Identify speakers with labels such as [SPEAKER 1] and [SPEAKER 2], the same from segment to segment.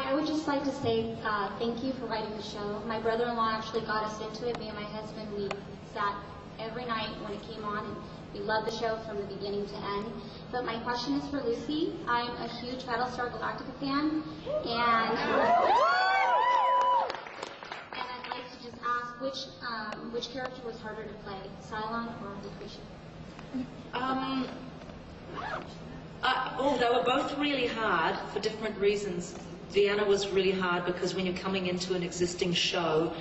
[SPEAKER 1] I would just like to say thank you for writing the show. My brother-in-law actually got us into it. Me and my husband, we sat every night when it came on, and we loved the show from the beginning to end. But my question is for Lucy. I'm a huge Battlestar Galactica fan, and I'd like to just ask which character was harder to play, Cylon or Lucretia?
[SPEAKER 2] They were both really hard for different reasons. Deanna was really hard because when you're coming into an existing show,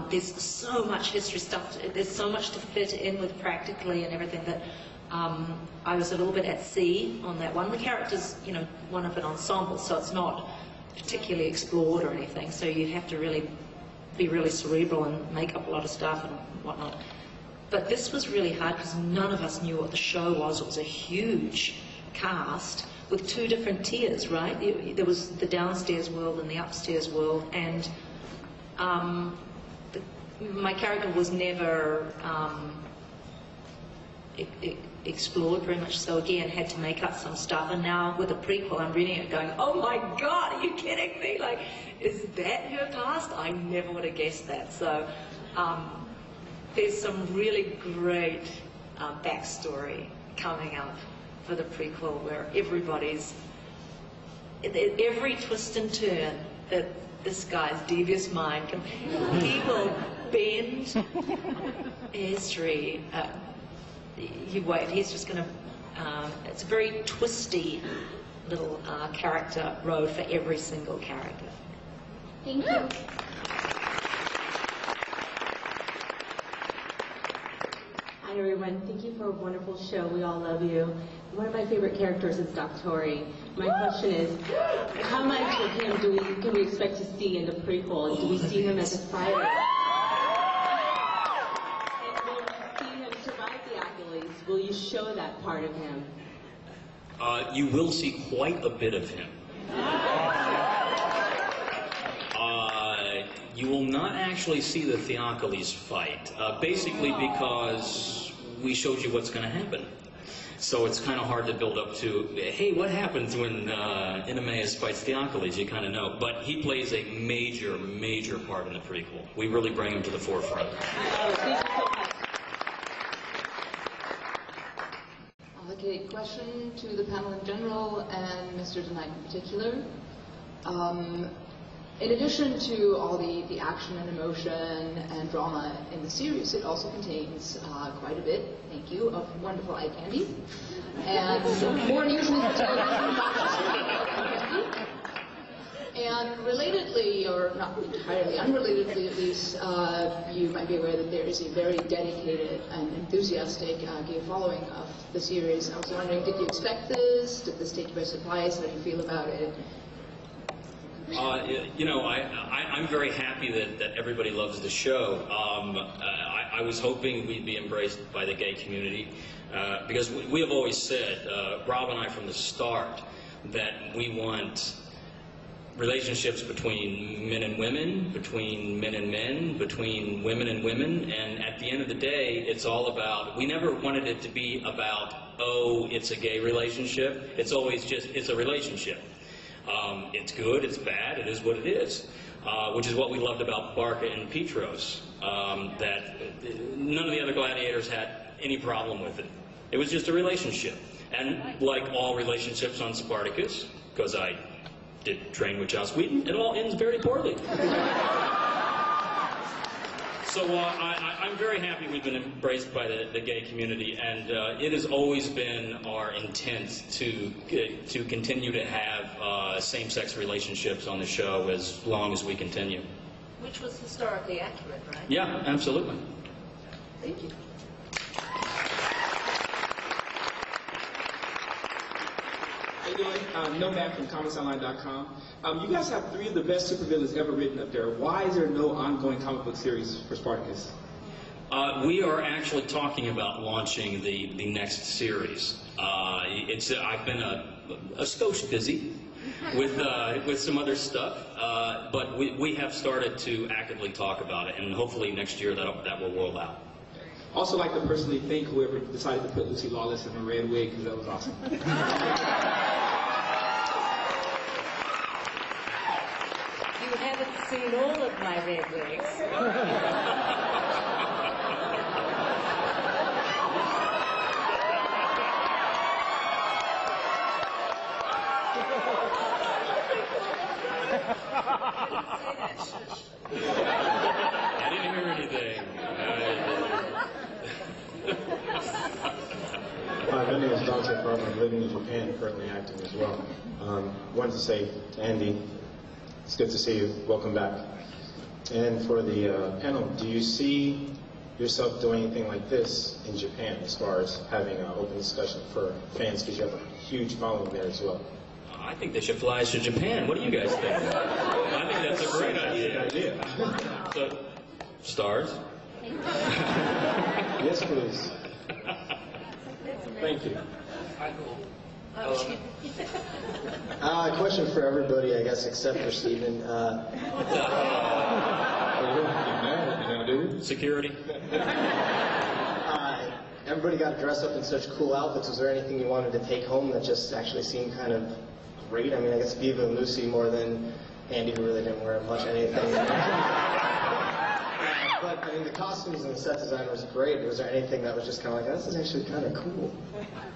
[SPEAKER 2] there's so much history stuff, there's so much to fit in with practically and everything that I was a little bit at sea on that one. The character's, you know, one of an ensemble, so it's not particularly explored or anything, so you have to really be really cerebral and make up a lot of stuff and whatnot. But this was really hard because none of us knew what the show was. It was a huge cast with two different tiers, right? There was the downstairs world and the upstairs world, and my character was never explored very much, so again had to make up some stuff. And now with the prequel I'm reading it going, oh my god, are you kidding me? Like, is that her past? I never would have guessed that. So there's some really great backstory coming up for the prequel where everybody's, every twist and turn that this guy's devious mind can, he will bend history. You wait, he's just going to, it's a very twisty little character road for every single character.
[SPEAKER 1] Thank you.
[SPEAKER 3] Hi everyone, thank you for a wonderful show. We all love you. One of my favorite characters is Doc Tori. My question is, how much of him can we expect to see in the prequel? Do we see him as a fighter? And will we see him survive the accolades? Will you show that part of him?
[SPEAKER 4] You will see quite a bit of him. You will not actually see the Theophilus fight, basically because we showed you what's going to happen. So it's kind of hard to build up to, hey, what happens when Inemeus fights Theophilus? You kind of know. But he plays a major, major part in the prequel. We really bring him to the forefront.
[SPEAKER 5] Okay, question to the panel in general and Mr. Tonight in particular. In addition to all the action and emotion and drama in the series, it also contains quite a bit, thank you, of wonderful eye candy. And more usually for television, not just eye candy. And relatedly, or not entirely unrelatedly at least, you might be aware that there is a very dedicated and enthusiastic gay following of the series. I was wondering, did you expect this? Did this take you by surprise? How do you feel about it?
[SPEAKER 4] You know, I'm very happy that everybody loves the show. I was hoping we'd be embraced by the gay community because we have always said, Rob and I from the start, that we want relationships between men and women, between men and men, between women and women, and at the end of the day, it's all about, we never wanted it to be about, oh, it's a gay relationship. It's always just, it's a relationship. It's good, it's bad, it is what it is, which is what we loved about Barca and Petros, that none of the other gladiators had any problem with it. It was just a relationship. And like all relationships on Spartacus, because I did train with Joss Whedon, it all ends very poorly. So I'm very happy we've been embraced by the gay community, and it has always been our intent to continue to have same-sex relationships on the show as long as we continue.
[SPEAKER 2] Which was historically accurate, right?
[SPEAKER 4] Yeah, absolutely.
[SPEAKER 2] Thank you.
[SPEAKER 6] How you doing? Nomad from comicsonline.com. You guys have 3 of the best supervillains ever written up there. Why is there no ongoing comic book series for Spartacus?
[SPEAKER 4] We are actually talking about launching the next series. I've been a skosh busy with some other stuff, but we have started to actively talk about it, and hopefully next year that will roll out.
[SPEAKER 6] Also like to personally thank whoever decided to put Lucy Lawless in a red wig, because that was awesome.
[SPEAKER 2] haven't seen all of my red wigs.
[SPEAKER 4] I didn't hear anything.
[SPEAKER 7] Hi, my name is Dante Farmer. I'm living in Japan, currently acting as well. Wanted to say to Andy, it's good to see you. Welcome back. And for the panel, do you see yourself doing anything like this in Japan as far as having an open discussion for fans, because you have a huge following there as well?
[SPEAKER 4] I think they should fly us to Japan. What do you guys think? I think that's a great idea. So, stars?
[SPEAKER 7] Yes, please. Thank you.
[SPEAKER 8] A question for everybody, I guess, except for Stephen.
[SPEAKER 4] Security?
[SPEAKER 8] Everybody got to dress up in such cool outfits. Was there anything you wanted to take home that just actually seemed kind of great? I mean, I guess Viva and Lucy more than Andy, who really didn't wear much anything. But, I mean, the costumes and the set design was great. Was there anything that was just kind of like, this is actually kind of cool?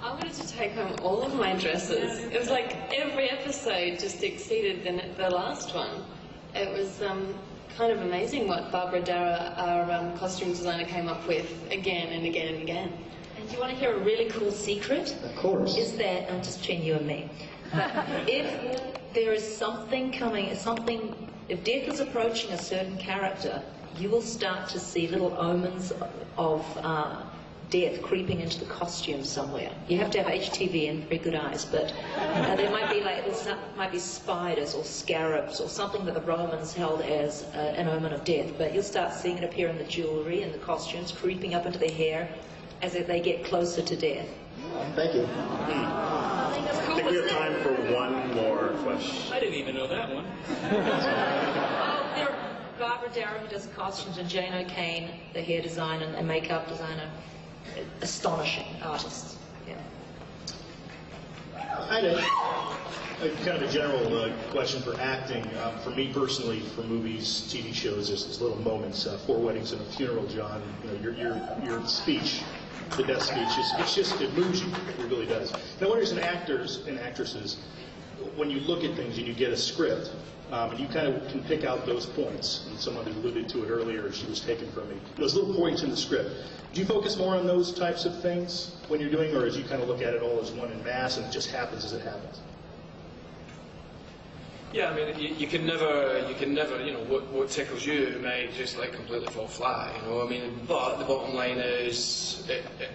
[SPEAKER 9] I wanted to take home all of my dresses. It was like every episode just exceeded the last one. It was kind of amazing what Barbara Dara, our costume designer, came up with again and again and again.
[SPEAKER 2] And do you want to hear a really cool secret?
[SPEAKER 8] Of course.
[SPEAKER 2] Is that, I'm just between you and me, if there is something coming, if death is approaching a certain character, you will start to see little omens of death creeping into the costume somewhere. You have to have HTV and very good eyes, but there might be might be spiders or scarabs or something that the Romans held as an omen of death. But you'll start seeing it appear in the jewelry and the costumes, creeping up into their hair as they get closer to death.
[SPEAKER 8] Thank you.
[SPEAKER 10] I think we have time for one more question.
[SPEAKER 4] I didn't even know that one.
[SPEAKER 2] Oh, there are Barbara Dara, who does costumes, and Jane O'Kane, the hair designer and makeup designer. Astonishing artists. Yeah.
[SPEAKER 10] I know. Kind of a general question for acting. For me personally, for movies, TV shows, there's little moments. 4 Weddings and a Funeral, John. You know, your speech, the death speech, it moves you. It really does. And I wonder, as an actors and actresses, when you look at things and you get a script, and you kind of can pick out those points, and someone alluded to it earlier, she was taken from me, those little points in the script. Do you focus more on those types of things when you're doing, or as you kind of look at it all as one in mass and it just happens as it happens?
[SPEAKER 11] Yeah, I mean, you can never, you know, what tickles you may just like completely fall flat, you know. I mean, but the bottom line is,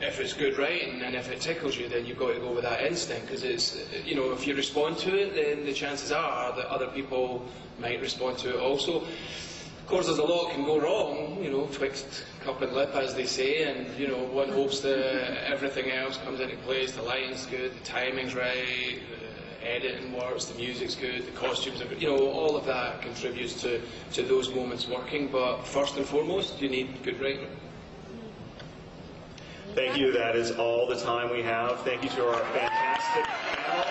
[SPEAKER 11] if it's good writing and if it tickles you, then you've got to go with that instinct, because it's, you know, if you respond to it, then the chances are that other people might respond to it also. Of course, there's a lot can go wrong, you know, twixt cup and lip, as they say, and, you know, one hopes that everything else comes into place, the lighting's good, the timing's right, editing works, the music's good, the costumes are good, you know, all of that contributes to those moments working, but first and foremost, you need good writing.
[SPEAKER 10] Thank you. That is all the time we have. Thank you to our fantastic panel.